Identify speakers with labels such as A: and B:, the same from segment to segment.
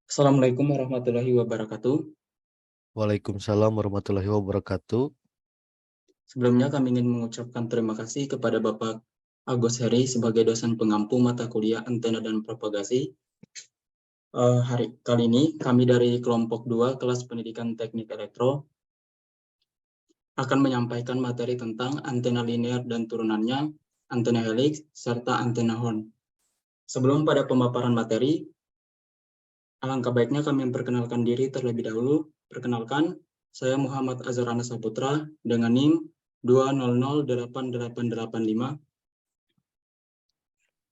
A: Assalamualaikum warahmatullahi wabarakatuh.
B: Waalaikumsalam warahmatullahi wabarakatuh.
A: Sebelumnya kami ingin mengucapkan terima kasih kepada Bapak Agus Heri sebagai dosen pengampu mata kuliah antena dan propagasi. Hari kali ini kami dari kelompok 2 kelas pendidikan teknik elektro akan menyampaikan materi tentang antena linear dan turunannya, antena helix, serta antena horn. Sebelum pada pemaparan materi, alangkah baiknya kami memperkenalkan diri terlebih dahulu. Perkenalkan, saya Muhammad Azharana Saputra dengan NIM 2008885.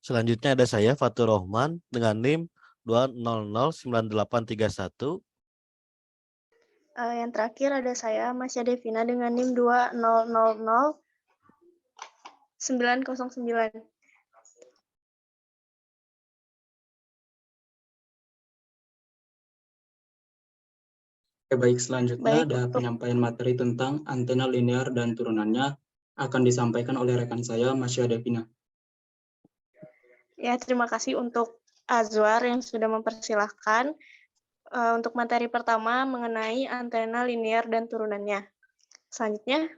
B: Selanjutnya ada saya Fatur Rohman dengan NIM 2009831.
C: Yang terakhir ada saya, Masya Devina dengan NIM 2000909.
A: Baik, selanjutnya
C: Baik,
A: ada
C: untuk
A: penyampaian materi tentang antena linear dan turunannya akan disampaikan oleh rekan saya, Masya Devina.
C: ya terima kasih untuk Azwar yang sudah mempersilahkan untuk materi pertama mengenai antena linear dan turunannya. Selanjutnya,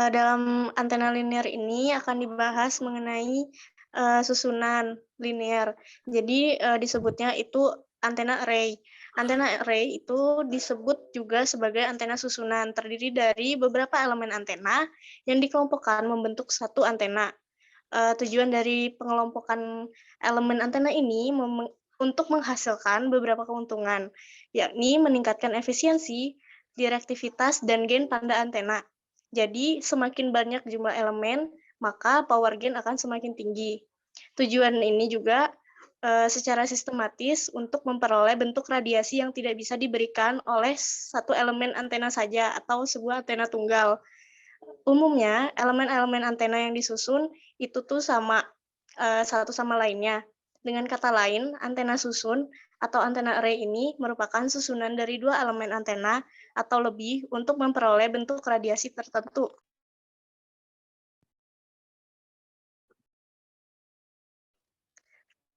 C: dalam antena linear ini akan dibahas mengenai susunan linear. Jadi disebutnya itu antena array. Antena array itu disebut juga sebagai antena susunan, terdiri dari beberapa elemen antena yang dikelompokkan membentuk satu antena. Tujuan dari pengelompokan elemen antena ini untuk menghasilkan beberapa keuntungan, yakni meningkatkan efisiensi, direktivitas, dan gain pada antena. Jadi, semakin banyak jumlah elemen, maka power gain akan semakin tinggi. Tujuan ini juga secara sistematis untuk memperoleh bentuk radiasi yang tidak bisa diberikan oleh satu elemen antena saja atau sebuah antena tunggal. Umumnya, elemen-elemen antena yang disusun itu tuh sama satu sama lainnya. Dengan kata lain, antena susun atau antena array ini merupakan susunan dari dua elemen antena atau lebih untuk memperoleh bentuk radiasi tertentu.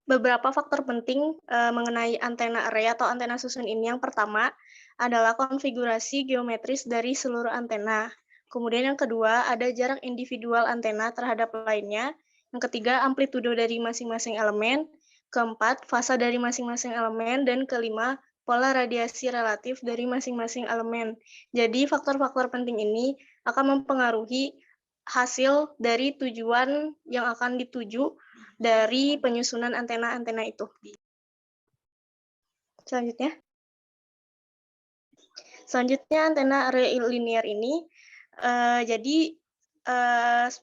C: Beberapa faktor penting mengenai antena array atau antena susun ini. Yang pertama adalah konfigurasi geometris dari seluruh antena. Kemudian yang kedua ada jarak individual antena terhadap lainnya. Yang ketiga amplitudo dari masing-masing elemen. Keempat fasa dari masing-masing elemen. Dan kelima pola radiasi relatif dari masing-masing elemen. Jadi faktor-faktor penting ini akan mempengaruhi hasil dari tujuan yang akan dituju dari penyusunan antena-antena itu. Selanjutnya antena array linear ini jadi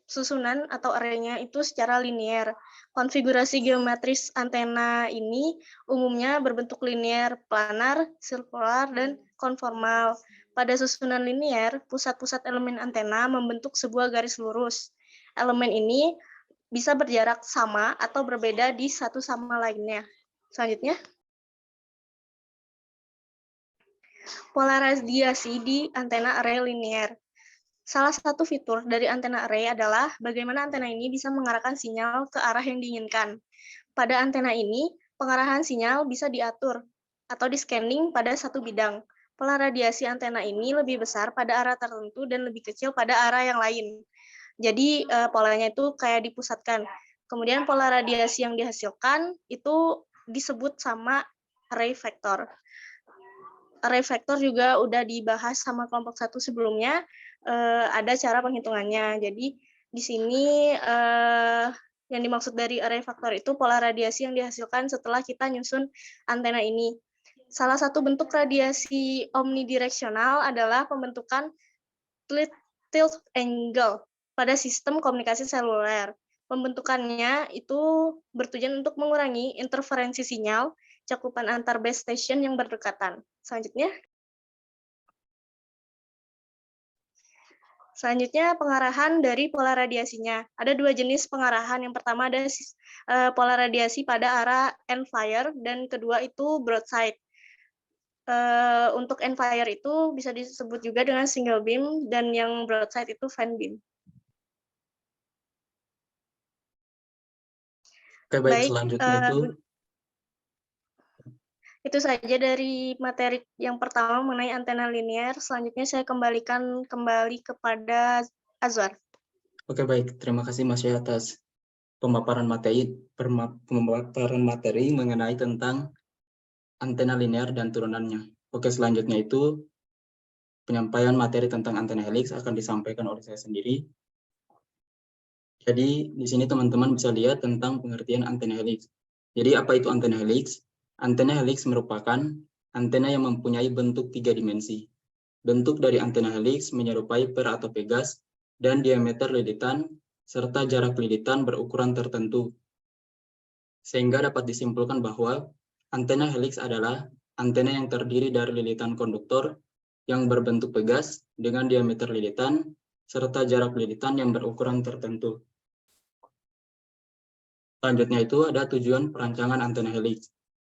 C: susunan atau arraynya itu secara linear. Konfigurasi geometris antena ini umumnya berbentuk linear, planar, sirkular, dan konformal. Pada susunan linear, pusat-pusat elemen antena membentuk sebuah garis lurus. Elemen ini bisa berjarak sama atau berbeda di satu sama lainnya. Selanjutnya, pola radiasi di antena array linear. Salah satu fitur dari antena array adalah bagaimana antena ini bisa mengarahkan sinyal ke arah yang diinginkan. Pada antena ini, pengarahan sinyal bisa diatur atau di-scanning pada satu bidang. Pola radiasi antena ini lebih besar pada arah tertentu dan lebih kecil pada arah yang lain. Jadi polanya itu kayak dipusatkan. Kemudian pola radiasi yang dihasilkan itu disebut sama array vector. Array vector juga udah dibahas sama kelompok 1 sebelumnya, ada cara penghitungannya. Jadi di sini yang dimaksud dari array vector itu pola radiasi yang dihasilkan setelah kita nyusun antena ini. Salah satu bentuk radiasi omnidireksional adalah pembentukan tilt angle pada sistem komunikasi seluler. Pembentukannya itu bertujuan untuk mengurangi interferensi sinyal cakupan antar base station yang berdekatan. Selanjutnya pengarahan dari pola radiasinya. Ada dua jenis pengarahan. Yang pertama ada pola radiasi pada arah end fire dan kedua itu broadside. Untuk end fire itu bisa disebut juga dengan single beam dan yang broadside itu fan beam.
A: Oke, baik,
C: Baik,
A: selanjutnya
C: itu saja dari materi yang pertama mengenai antena linear. Selanjutnya saya kembalikan kembali kepada Azwar.
A: oke, baik. Terima kasih Mas Syah atas pemaparan materi mengenai tentang antena linear dan turunannya. Oke, selanjutnya itu penyampaian materi tentang antena helix akan disampaikan oleh saya sendiri. Jadi di sini teman-teman bisa lihat tentang pengertian antena helix. Jadi apa itu antena helix? Antena helix merupakan antena yang mempunyai bentuk 3 dimensi. Bentuk dari antena helix menyerupai per atau pegas dan diameter lilitan serta jarak lilitan berukuran tertentu. Sehingga dapat disimpulkan bahwa antena helix adalah antena yang terdiri dari lilitan konduktor yang berbentuk pegas dengan diameter lilitan serta jarak lilitan yang berukuran tertentu. Selanjutnya itu ada tujuan perancangan antena helix.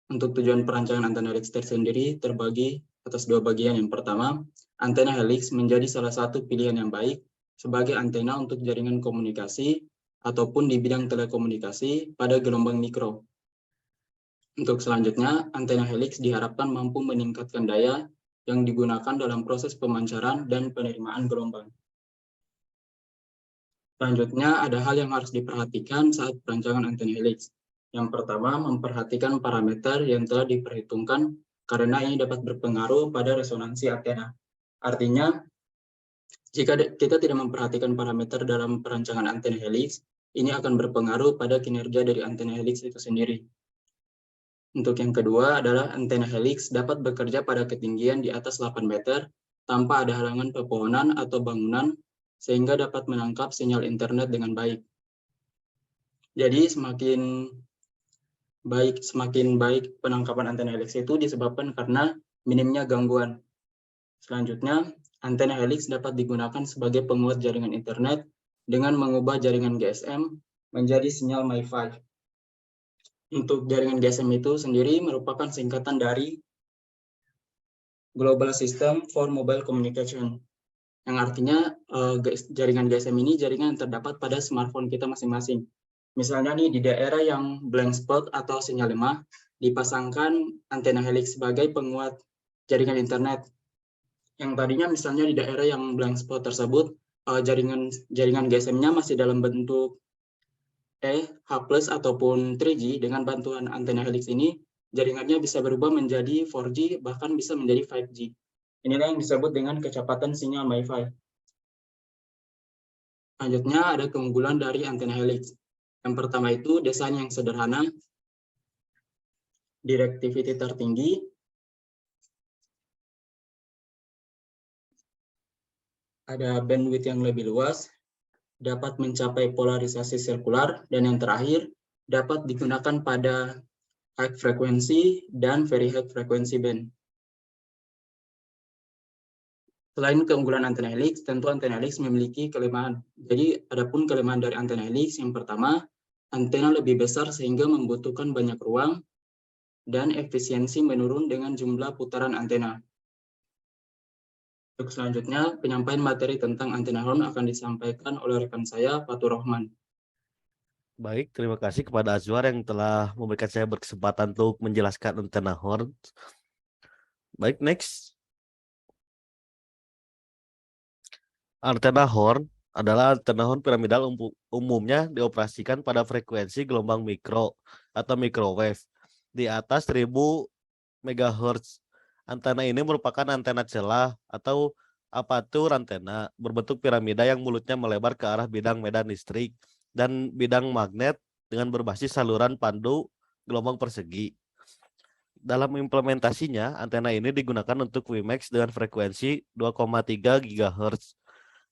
A: Untuk tujuan perancangan antena helix tersendiri terbagi atas 2 bagian. Yang pertama, antena helix menjadi salah satu pilihan yang baik sebagai antena untuk jaringan komunikasi ataupun di bidang telekomunikasi pada gelombang mikro. Untuk selanjutnya, antena helix diharapkan mampu meningkatkan daya yang digunakan dalam proses pemancaran dan penerimaan gelombang. Selanjutnya, ada hal yang harus diperhatikan saat perancangan antena helix. Yang pertama, memperhatikan parameter yang telah diperhitungkan karena ini dapat berpengaruh pada resonansi antena. Artinya, jika kita tidak memperhatikan parameter dalam perancangan antena helix, ini akan berpengaruh pada kinerja dari antena helix itu sendiri. Untuk yang kedua adalah antena helix dapat bekerja pada ketinggian di atas 8 meter tanpa ada halangan pepohonan atau bangunan sehingga dapat menangkap sinyal internet dengan baik. Jadi semakin baik penangkapan antena helix itu disebabkan karena minimnya gangguan. Selanjutnya, antena helix dapat digunakan sebagai penguat jaringan internet dengan mengubah jaringan GSM menjadi sinyal MiFi. Untuk jaringan GSM itu sendiri merupakan singkatan dari Global System for Mobile Communication, yang artinya jaringan GSM ini jaringan yang terdapat pada smartphone kita masing-masing. Misalnya nih di daerah yang blank spot atau sinyal lemah, dipasangkan antena helix sebagai penguat jaringan internet. Yang tadinya misalnya di daerah yang blank spot tersebut, jaringan GSM-nya masih dalam bentuk H+ ataupun 3G. Dengan bantuan antena helix ini, jaringannya bisa berubah menjadi 4G, bahkan bisa menjadi 5G. Inilah yang disebut dengan kecepatan sinyal MiFi. Selanjutnya ada keunggulan dari antena helix. Yang pertama itu desain yang sederhana, directivity tertinggi, ada bandwidth yang lebih luas, dapat mencapai polarisasi sirkular, dan yang terakhir dapat digunakan pada high frequency dan very high frequency band. Selain keunggulan antena helix, tentu antena helix memiliki kelemahan. Jadi, adapun kelemahan dari antena helix, yang pertama, antena lebih besar sehingga membutuhkan banyak ruang, dan efisiensi menurun dengan jumlah putaran antena. Untuk selanjutnya, penyampaian materi tentang antena horn akan disampaikan oleh rekan saya, Fatur Rahman.
B: Baik, terima kasih kepada Azwar yang telah memberikan saya berkesempatan untuk menjelaskan antena horn. Baik, next. Antena horn adalah antena horn piramidal umumnya dioperasikan pada frekuensi gelombang mikro atau microwave di atas 1000 MHz. Antena ini merupakan antena celah atau apatur antena berbentuk piramida yang mulutnya melebar ke arah bidang medan listrik dan bidang magnet dengan berbasis saluran pandu gelombang persegi. Dalam implementasinya, antena ini digunakan untuk WiMAX dengan frekuensi 2,3 GHz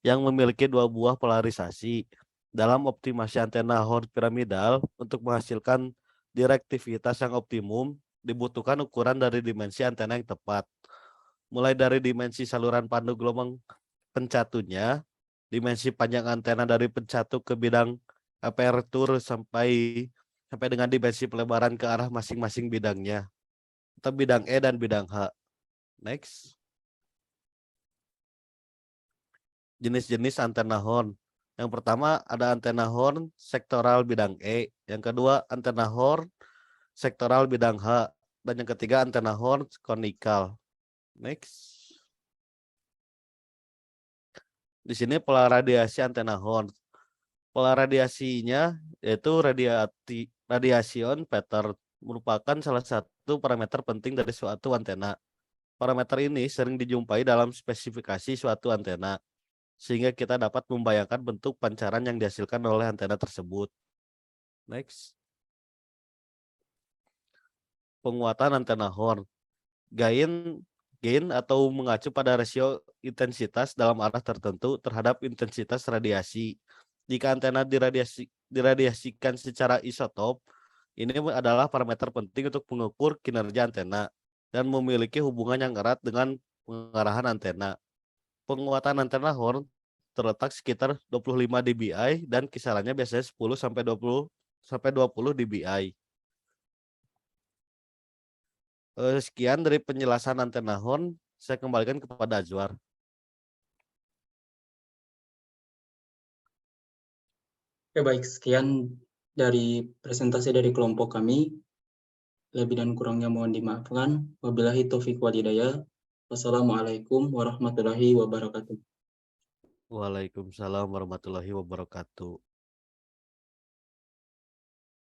B: yang memiliki 2 buah polarisasi. Dalam optimasi antena horn piramidal untuk menghasilkan direktivitas yang optimum, dibutuhkan ukuran dari dimensi antena yang tepat. Mulai dari dimensi saluran pandu gelombang pencatunya, dimensi panjang antena dari pencatu ke bidang apertur sampai dengan dimensi pelebaran ke arah masing-masing bidangnya, atau bidang E dan bidang H. Next. Jenis-jenis antena horn. Yang pertama ada antena horn sektoral bidang E. Yang kedua antena horn sektoral bidang H. Dan yang ketiga antena horn konikal. Next. Di sini pola radiasi antena horn. Pola radiasinya yaitu radiation pattern merupakan salah satu parameter penting dari suatu antena. Parameter ini sering dijumpai dalam spesifikasi suatu antena, sehingga kita dapat membayangkan bentuk pancaran yang dihasilkan oleh antena tersebut. Next. Penguatan antena horn. Gain atau mengacu pada rasio intensitas dalam arah tertentu terhadap intensitas radiasi. Jika antena diradiasikan secara isotop, ini adalah parameter penting untuk mengukur kinerja antena dan memiliki hubungan yang erat dengan pengarahan antena. Penguatan antena horn terletak sekitar 25 dBi dan kisarannya biasanya 10 sampai 20 dBi. Sekian dari penjelasan antena horn, saya kembalikan kepada Azwar.
A: Oke, baik, sekian dari presentasi dari kelompok kami. Lebih dan kurangnya mohon dimaafkan. Wabillahi taufiq wal hidayah. Wassalamualaikum warahmatullahi wabarakatuh.
B: Waalaikumsalam warahmatullahi wabarakatuh.